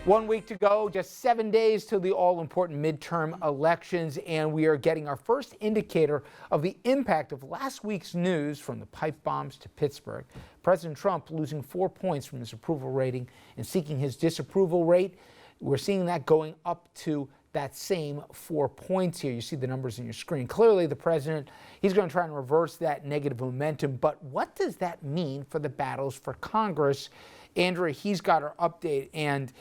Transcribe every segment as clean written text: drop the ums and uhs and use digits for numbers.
1 week to go, just 7 days till the all-important midterm elections, and we are getting our first indicator of the impact of last week's news, from the pipe bombs to Pittsburgh. President Trump losing 4 points from his approval rating and seeking his disapproval rate. We're seeing that going up to that same 4 points here. You see the numbers on your screen. Clearly, the president, he's going to try and reverse that negative momentum. But what does that mean for the battles for Congress? Andrea, he's got our update, and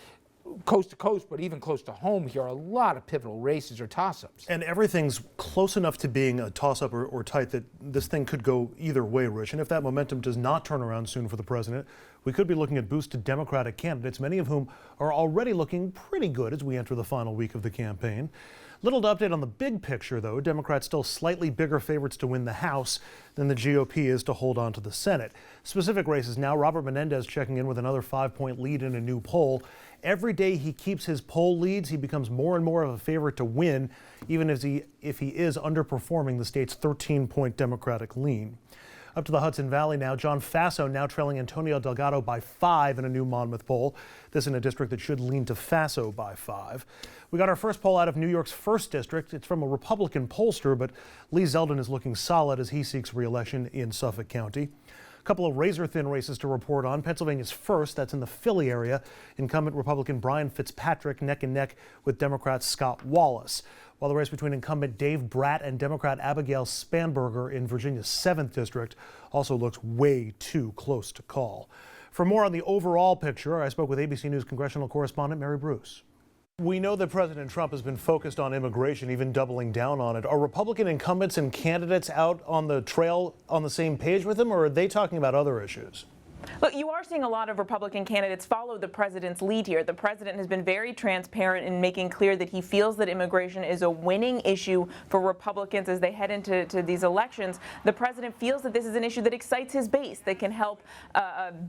coast to coast, but even close to home here, a lot of pivotal races or toss-ups. And everything's close enough to being a toss-up or tight that this thing could go either way, Rich. And if that momentum does not turn around soon for the president, we could be looking at boosted Democratic candidates, many of whom are already looking pretty good as we enter the final week of the campaign. Little to update on the big picture, though. Democrats still slightly bigger favorites to win the House than the GOP is to hold on to the Senate. Specific races now, Robert Menendez checking in with another 5-point lead in a new poll. Every day he keeps his poll leads, he becomes more and more of a favorite to win, even if he is underperforming the state's 13-point Democratic lean. Up to the Hudson Valley now, John Faso now trailing Antonio Delgado by 5 in a new Monmouth poll. This in a district that should lean to Faso by 5. We got our first poll out of New York's 1st district. It's from a Republican pollster, but Lee Zeldin is looking solid as he seeks re-election in Suffolk County. A couple of razor-thin races to report on. Pennsylvania's 1st, that's in the Philly area. Incumbent Republican Brian Fitzpatrick neck and neck with Democrat Scott Wallace. While the race between incumbent Dave Bratt and Democrat Abigail Spanberger in Virginia's 7th district also looks way too close to call. For more on the overall picture, I spoke with ABC News congressional correspondent Mary Bruce. We know that President Trump has been focused on immigration, even doubling down on it. Are Republican incumbents and candidates out on the trail on the same page with him, or are they talking about other issues? Look, you are seeing a lot of Republican candidates follow the president's lead here. The president has been very transparent in making clear that he feels that immigration is a winning issue for Republicans as they head into these elections. The president feels that this is an issue that excites his base, that can help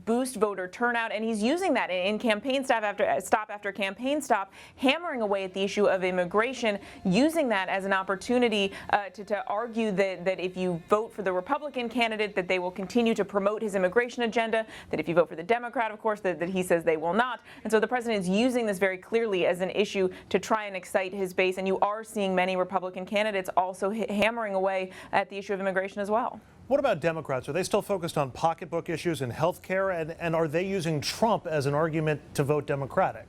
boost voter turnout, and he's using that in campaign stop after campaign stop, hammering away at the issue of immigration, using that as an opportunity to argue that if you vote for the Republican candidate, that they will continue to promote his immigration agenda, that if you vote for the Democrat, of course, that he says they will not. And so the president is using this very clearly as an issue to try and excite his base. And you are seeing many Republican candidates also hammering away at the issue of immigration as well. What about Democrats? Are they still focused on pocketbook issues and health care? And are they using Trump as an argument to vote Democratic?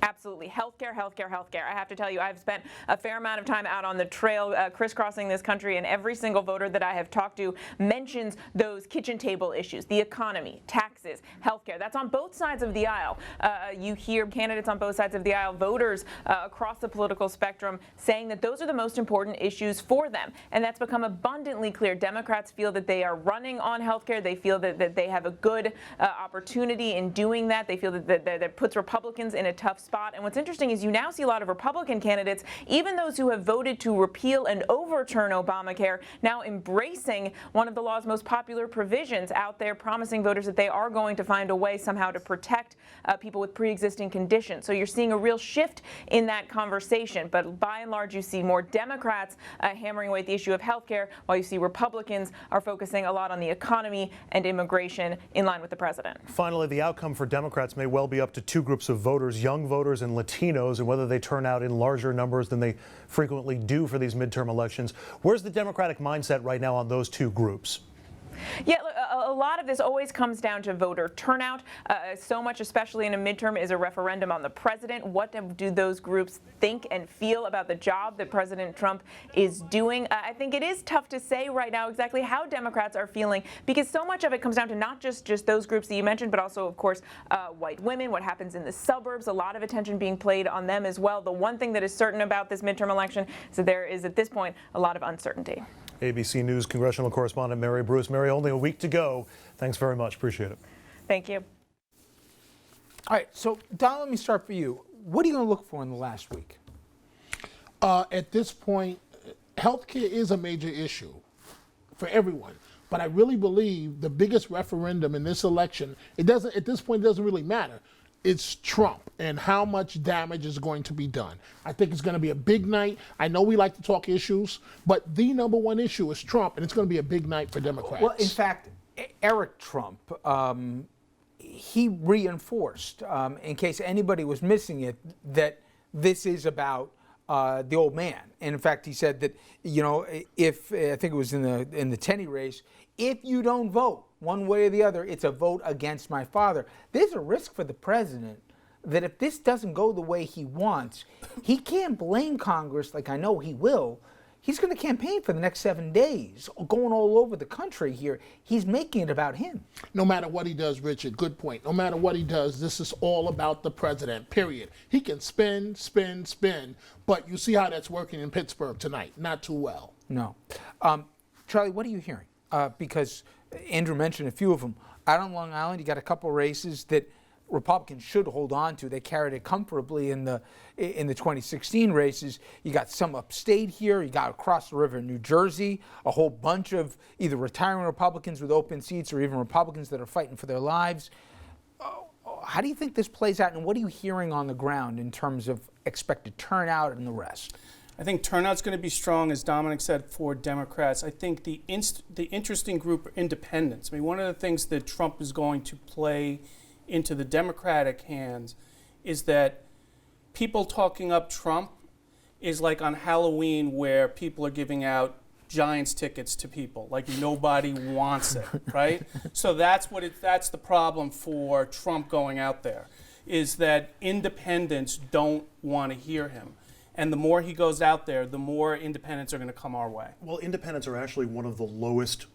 Absolutely. Healthcare, healthcare, healthcare. I have to tell you, I've spent a fair amount of time out on the trail crisscrossing this country, and every single voter that I have talked to mentions those kitchen table issues, the economy, taxes, healthcare. That's on both sides of the aisle. You hear candidates on both sides of the aisle, voters across the political spectrum, saying that those are the most important issues for them. And that's become abundantly clear. Democrats feel that they are running on healthcare. They feel that they have a good opportunity in doing that. They feel that puts Republicans in a tough spot. And what's interesting is you now see a lot of Republican candidates, even those who have voted to repeal and overturn Obamacare, now embracing one of the law's most popular provisions out there, promising voters that they are going to find a way somehow to protect people with pre-existing conditions. So you're seeing a real shift in that conversation. But by and large, you see more Democrats hammering away at the issue of health care, while you see Republicans are focusing a lot on the economy and immigration in line with the president. Finally, the outcome for Democrats may well be up to 2 groups of voters, young voters and Latinos, and whether they turn out in larger numbers than they frequently do for these midterm elections. Where's the Democratic mindset right now on those 2 groups? Yeah, a lot of this always comes down to voter turnout. So much, especially in a midterm, is a referendum on the president. What do those groups think and feel about the job that President Trump is doing? I think it is tough to say right now exactly how Democrats are feeling, because so much of it comes down to not just those groups that you mentioned, but also, of course, white women, what happens in the suburbs, a lot of attention being played on them as well. The one thing that is certain about this midterm election is that there is, at this point, a lot of uncertainty. ABC News congressional correspondent Mary Bruce. Mary, only a week to go. Thanks very much. Appreciate it. Thank you. All right, so Don, let me start for you. What are you going to look for in the last week? At this point, healthcare is a major issue for everyone. But I really believe the biggest referendum in this election, at this point, it doesn't really matter. It's Trump and how much damage is going to be done. I think it's going to be a big night. I know we like to talk issues, but the number one issue is Trump, and it's going to be a big night for Democrats. Well, in fact, Eric Trump he reinforced, in case anybody was missing it, that this is about the old man. And in fact, he said that, if I think it was in the Tenney race, if you don't vote one way or the other, it's a vote against my father. There's a risk for the president that if this doesn't go the way he wants, he can't blame Congress, like I know he will. He's going to campaign for the next 7 days, going all over the country here. He's making it about him. No matter what he does, Richard, good point. No matter what he does, this is all about the president, period. He can spin, but you see how that's working in Pittsburgh tonight. Not too well. No. Charlie, what are you hearing? Because Andrew mentioned a few of them. Out on Long Island, you got a couple races that Republicans should hold on to. They carried it comfortably in the 2016 races. You got some upstate here. You got across the river in New Jersey, a whole bunch of either retiring Republicans with open seats or even Republicans that are fighting for their lives. How do you think this plays out, and what are you hearing on the ground in terms of expected turnout and the rest? I think turnout's going to be strong, as Dominic said, for Democrats. I think the interesting group are independents. I mean, one of the things that Trump is going to play into the Democratic hands is that people talking up Trump is like on Halloween where people are giving out Giants tickets to people, like nobody wants it, right? So that's the problem for Trump going out there, is that independents don't want to hear him. And the more he goes out there, the more independents are going to come our way. Well, independents are actually one of the lowest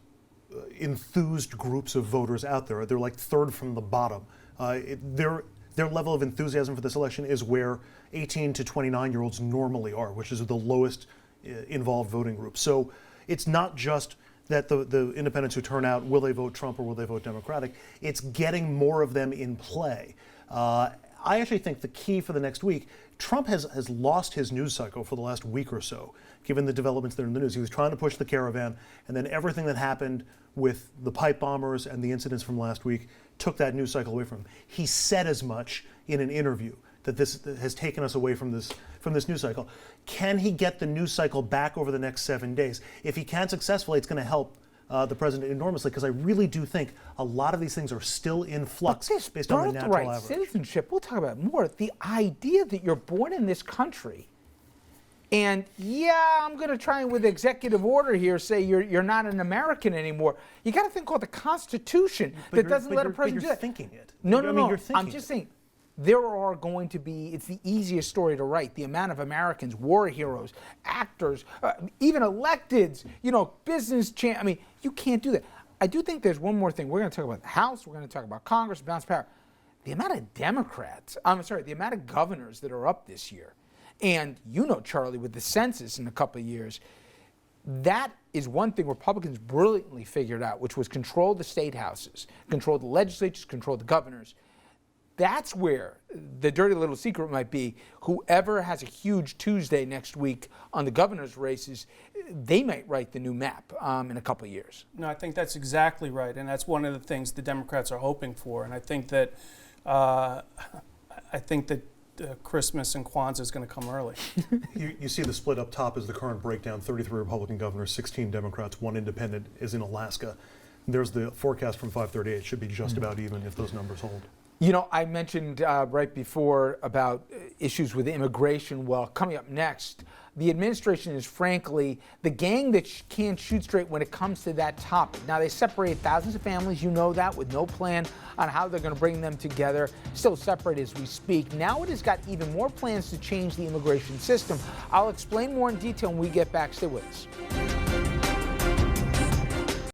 enthused groups of voters out there. They're like third from the bottom. Their level of enthusiasm for this election is where 18 to 29-year-olds normally are, which is the lowest involved voting group. So it's not just that the independents who turn out, will they vote Trump or will they vote Democratic? It's getting more of them in play. I actually think the key for the next week, Trump has lost his news cycle for the last week or so, given the developments that are in the news. He was trying to push the caravan, and then everything that happened with the pipe bombers and the incidents from last week took that news cycle away from him. He said as much in an interview that this has taken us away from this news cycle. Can he get the news cycle back over the next 7 days? If he can successfully, it's going to help the president enormously, because I really do think a lot of these things are still in flux based on the natural average. Citizenship, we'll talk about it more. The idea that you're born in this country and, I'm going to try and with executive order here say you're not an American anymore. You got to think about the Constitution that doesn't let a president do that. You're thinking it. No. You're thinking I'm just saying. There are going to be, it's the easiest story to write, the amount of Americans, war heroes, actors, even electeds, business you can't do that. I do think there's one more thing. We're going to talk about the House, we're going to talk about Congress, balance of power. The amount of the amount of governors that are up this year. And Charlie, with the census in a couple of years, that is one thing Republicans brilliantly figured out, which was control the state houses, control the legislatures, control the governors. That's where the dirty little secret might be. Whoever has a huge Tuesday next week on the governor's races, they might write the new map in a couple of years. No, I think that's exactly right, and that's one of the things the Democrats are hoping for. And I think that Christmas and Kwanzaa is going to come early. You see the split up top is the current breakdown: 33 Republican governors, 16 Democrats, 1 independent is in Alaska. There's the forecast from 538. It should be just about even if those numbers hold. I mentioned right before about issues with immigration. Well, coming up next, the administration is frankly the gang that can't shoot straight when it comes to that topic. Now, they separate thousands of families, that, with no plan on how they're going to bring them together. Still separate as we speak. Now it has got even more plans to change the immigration system. I'll explain more in detail when we get back. Stay with us.